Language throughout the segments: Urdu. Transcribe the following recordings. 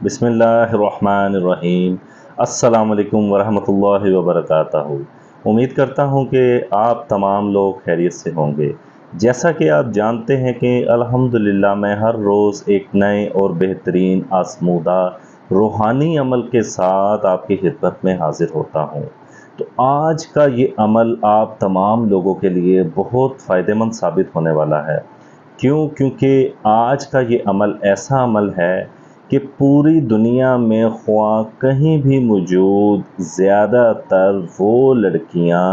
بسم اللہ الرحمن الرحیم۔ السلام علیکم ورحمۃ اللہ وبرکاتہ۔ امید کرتا ہوں کہ آپ تمام لوگ خیریت سے ہوں گے۔ جیسا کہ آپ جانتے ہیں کہ الحمدللہ میں ہر روز ایک نئے اور بہترین آزمودہ روحانی عمل کے ساتھ آپ کی خدمت میں حاضر ہوتا ہوں۔ تو آج کا یہ عمل آپ تمام لوگوں کے لیے بہت فائدہ مند ثابت ہونے والا ہے۔ کیونکہ آج کا یہ عمل ایسا عمل ہے کہ پوری دنیا میں خواہ کہیں بھی موجود زیادہ تر وہ لڑکیاں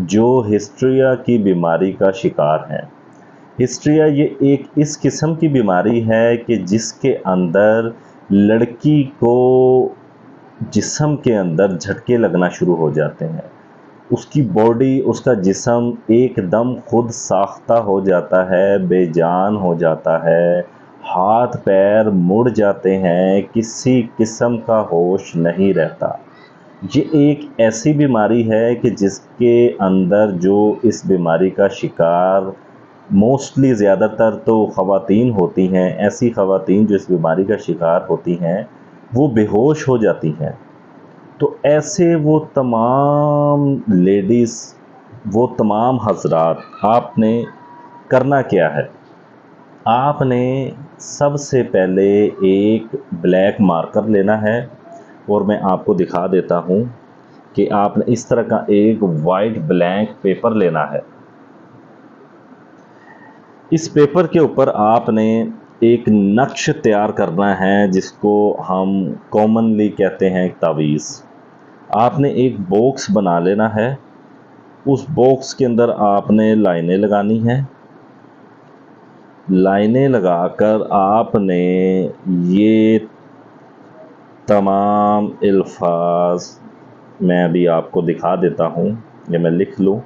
جو ہسٹریا کی بیماری کا شکار ہیں۔ ہسٹریا یہ ایک اس قسم کی بیماری ہے کہ جس کے اندر لڑکی کو جسم کے اندر جھٹکے لگنا شروع ہو جاتے ہیں، اس کی باڈی، اس کا جسم ایک دم خود ساختہ ہو جاتا ہے، بے جان ہو جاتا ہے، ہاتھ پیر مڑ جاتے ہیں، کسی قسم کا ہوش نہیں رہتا۔ یہ ایک ایسی بیماری ہے کہ جس کے اندر جو اس بیماری کا شکار موسٹلی زیادہ تر تو خواتین ہوتی ہیں۔ ایسی خواتین جو اس بیماری کا شکار ہوتی ہیں وہ بے ہوش ہو جاتی ہیں۔ تو ایسے وہ تمام لیڈیز، وہ تمام حضرات، آپ نے کرنا کیا ہے؟ آپ نے سب سے پہلے ایک بلیک مارکر لینا ہے، اور میں آپ کو دکھا دیتا ہوں کہ آپ نے اس طرح کا ایک وائٹ بلینک پیپر لینا ہے۔ اس پیپر کے اوپر آپ نے ایک نقش تیار کرنا ہے جس کو ہم کامنلی کہتے ہیں تعویذ۔ آپ نے ایک باکس بنا لینا ہے، اس باکس کے اندر آپ نے لائنیں لگانی ہیں۔ لائنیں لگا کر آپ نے یہ تمام الفاظ، میں ابھی آپ کو دکھا دیتا ہوں، یہ میں لکھ لوں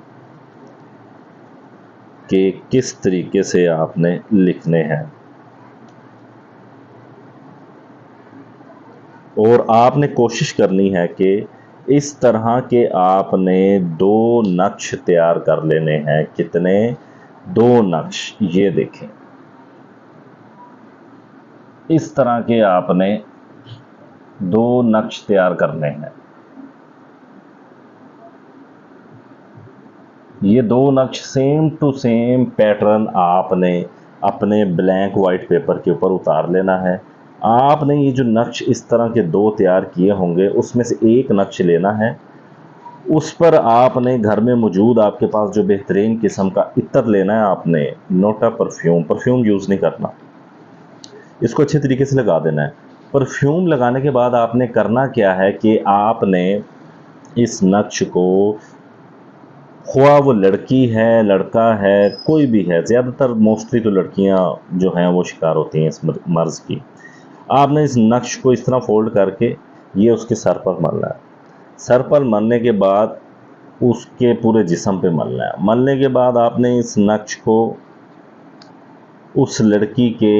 کہ کس طریقے سے آپ نے لکھنے ہیں۔ اور آپ نے کوشش کرنی ہے کہ اس طرح کے آپ نے 2 نقش تیار کر لینے ہیں۔ کتنے؟ 2 نقش، یہ دیکھیں، اس طرح کے آپ نے 2 نقش تیار کرنے ہیں۔ یہ 2 نقش سیم ٹو سیم پیٹرن آپ نے اپنے بلینک وائٹ پیپر کے اوپر اتار لینا ہے۔ آپ نے یہ جو نقش اس طرح کے 2 تیار کیے ہوں گے، اس میں سے ایک نقش لینا ہے، اس پر آپ نے گھر میں موجود آپ کے پاس جو بہترین قسم کا عطر لینا ہے، آپ نے نوٹا پرفیوم یوز نہیں کرنا، اس کو اچھے طریقے سے لگا دینا ہے۔ پرفیوم لگانے کے بعد آپ نے کرنا کیا ہے کہ آپ نے اس نقش کو، خواہ وہ لڑکی ہے، لڑکا ہے، کوئی بھی ہے، زیادہ تر موسٹلی تو لڑکیاں جو ہیں وہ شکار ہوتی ہیں اس مرض کی، آپ نے اس نقش کو اس طرح فولڈ کر کے یہ اس کے سر پر ملنا ہے۔ سر پر ملنے کے بعد اس کے پورے جسم پہ ملنا ہے۔ ملنے کے بعد آپ نے اس نقش کو اس لڑکی کے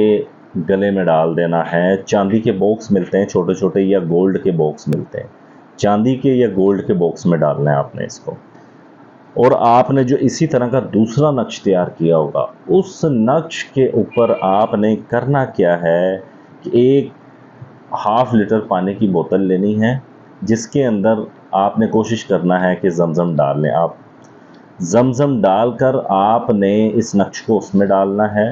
گلے میں ڈال دینا ہے۔ چاندی کے باکس ملتے ہیں چھوٹے چھوٹے، یا گولڈ کے باکس ملتے ہیں، چاندی کے یا گولڈ کے باکس میں ڈالنا ہے آپ نے اس کو۔ اور آپ نے جو اسی طرح کا دوسرا نقش تیار کیا ہوگا، اس نقش کے اوپر آپ نے کرنا کیا ہے کہ ایک 1/2 لیٹر پانی کی بوتل لینی ہے، جس کے اندر آپ نے کوشش کرنا ہے کہ زمزم ڈال لیں۔ آپ زمزم ڈال کر آپ نے اس نقش کو اس میں ڈالنا ہے،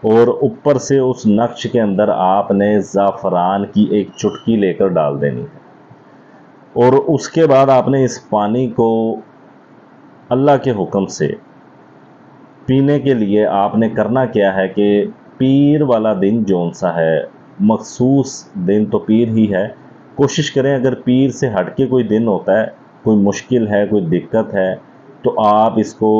اور اوپر سے اس نقش کے اندر آپ نے زعفران کی ایک چٹکی لے کر ڈال دینی ہے۔ اور اس کے بعد آپ نے اس پانی کو اللہ کے حکم سے پینے کے لیے آپ نے کرنا کیا ہے کہ پیر والا دن جون سا ہے، مخصوص دن تو پیر ہی ہے، کوشش کریں اگر پیر سے ہٹ کے کوئی دن ہوتا ہے، کوئی مشکل ہے، کوئی دقت ہے، تو آپ اس کو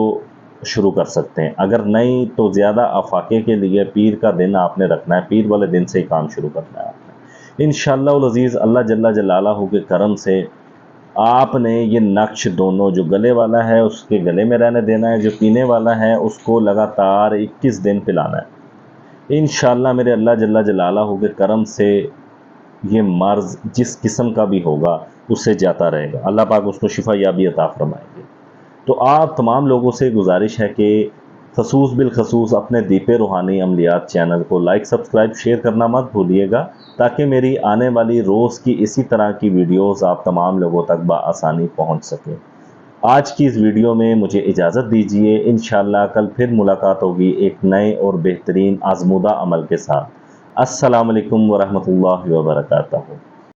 شروع کر سکتے ہیں۔ اگر نہیں تو زیادہ افاقے کے لیے پیر کا دن آپ نے رکھنا ہے، پیر والے دن سے ہی کام شروع کرنا ہے آپ نے انشاءاللہ العزیز۔ اللہ جل جلالہ کے کرم سے آپ نے یہ نقش دونوں، جو گلے والا ہے اس کے گلے میں رہنے دینا ہے، جو پینے والا ہے اس کو لگاتار 21 دن پلانا ہے انشاءاللہ۔ میرے اللہ جل جلالہ کے کرم سے یہ مرض جس قسم کا بھی ہوگا اس سے جاتا رہے گا، اللہ پاک اس کو شفا یابی عطا فرمائیں گے۔ تو آپ تمام لوگوں سے گزارش ہے کہ خصوص بالخصوص اپنے دیپ روحانی عملیات چینل کو لائک سبسکرائب شیئر کرنا مت بھولیے گا، تاکہ میری آنے والی روز کی اسی طرح کی ویڈیوز آپ تمام لوگوں تک بآسانی پہنچ سکیں۔ آج کی اس ویڈیو میں مجھے اجازت دیجیے، انشاءاللہ کل پھر ملاقات ہوگی ایک نئے اور بہترین آزمودہ عمل کے ساتھ۔ السلام علیکم ورحمۃ اللہ وبرکاتہ۔